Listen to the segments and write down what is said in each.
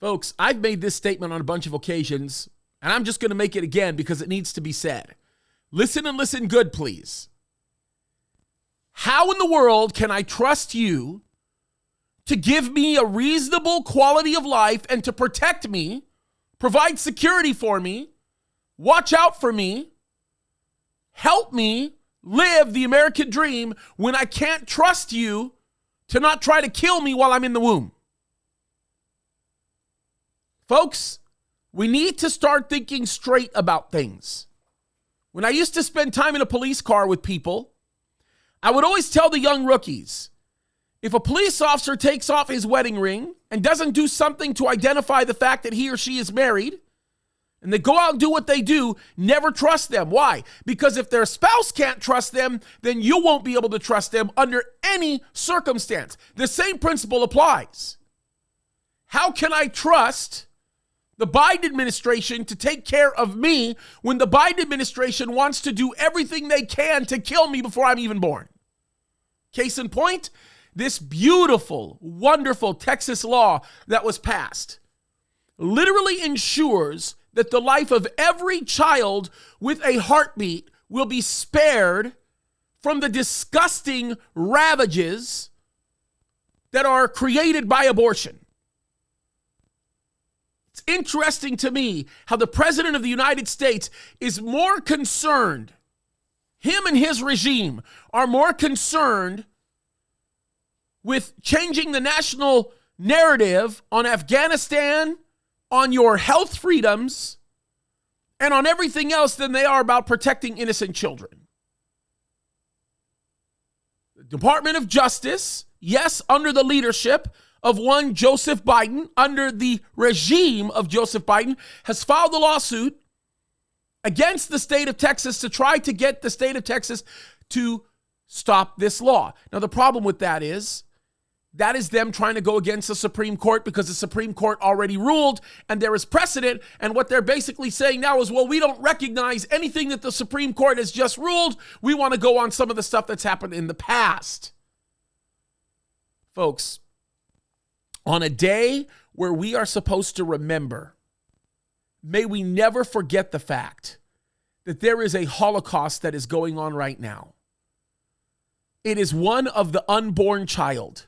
Folks, I've made this statement on a bunch of occasions, and I'm just going to make it again because it needs to be said. Listen and listen good, please. How in the world can I trust you to give me a reasonable quality of life and to protect me, provide security for me, watch out for me, help me live the American dream when I can't trust you to not try to kill me while I'm in the womb? Folks, we need to start thinking straight about things. When I used to spend time in a police car with people, I would always tell the young rookies, if a police officer takes off his wedding ring and doesn't do something to identify the fact that he or she is married, and they go out and do what they do, never trust them. Why? Because if their spouse can't trust them, then you won't be able to trust them under any circumstance. The same principle applies. How can I trust the Biden administration to take care of me when the Biden administration wants to do everything they can to kill me before I'm even born? Case in point, this beautiful, wonderful Texas law that was passed literally ensures that the life of every child with a heartbeat will be spared from the disgusting ravages that are created by abortion. It's interesting to me how the President of the United States is more concerned, him and his regime are more concerned with changing the national narrative on Afghanistan, on your health freedoms, and on everything else than they are about protecting innocent children. The Department of Justice, yes, under the leadership of one Joseph Biden, under the regime of Joseph Biden, has filed a lawsuit against the state of Texas to try to get the state of Texas to stop this law. Now, the problem with that is them trying to go against the Supreme Court because the Supreme Court already ruled and there is precedent. And what they're basically saying now is, well, we don't recognize anything that the Supreme Court has just ruled. We want to go on some of the stuff that's happened in the past. Folks, on a day where we are supposed to remember, may we never forget the fact that there is a Holocaust that is going on right now. It is one of the unborn child.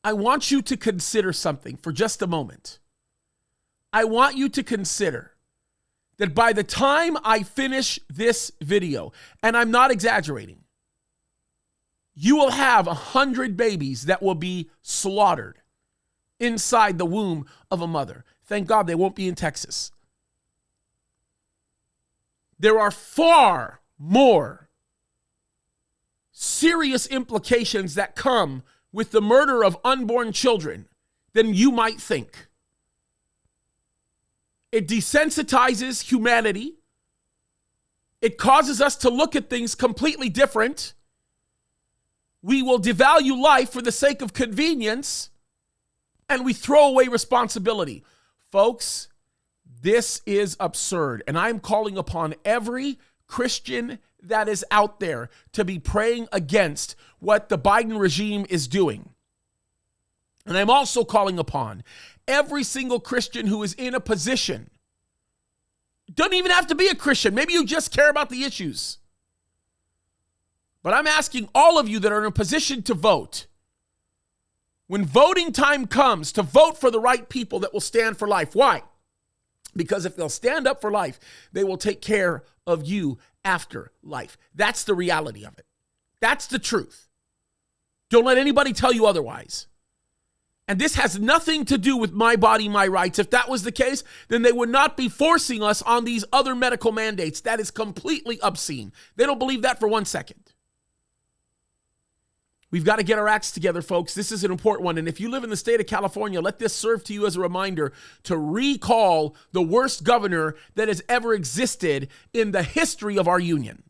I want you to consider something for just a moment. I want you to consider that by the time I finish this video, and I'm not exaggerating, you will have 100 babies that will be slaughtered inside the womb of a mother. Thank God they won't be in Texas. There are far more serious implications that come with the murder of unborn children than you might think. It desensitizes humanity. It causes us to look at things completely different. We will devalue life for the sake of convenience, and we throw away responsibility. Folks, this is absurd, and I'm calling upon every Christian that is out there to be praying against what the Biden regime is doing. And I'm also calling upon every single Christian who is in a position, doesn't even have to be a Christian, maybe you just care about the issues. But I'm asking all of you that are in a position to vote, when voting time comes, to vote for the right people that will stand for life. Why? Because if they'll stand up for life, they will take care of you after life. That's the reality of it. That's the truth. Don't let anybody tell you otherwise. And this has nothing to do with my body, my rights. If that was the case, then they would not be forcing us on these other medical mandates. That is completely obscene. They don't believe that for 1 second. We've got to get our acts together, folks. This is an important one. And if you live in the state of California, let this serve to you as a reminder to recall the worst governor that has ever existed in the history of our union.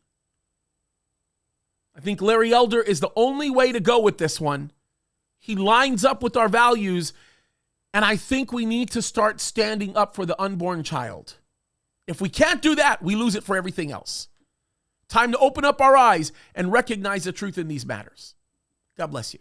I think Larry Elder is the only way to go with this one. He lines up with our values, and I think we need to start standing up for the unborn child. If we can't do that, we lose it for everything else. Time to open up our eyes and recognize the truth in these matters. God bless you.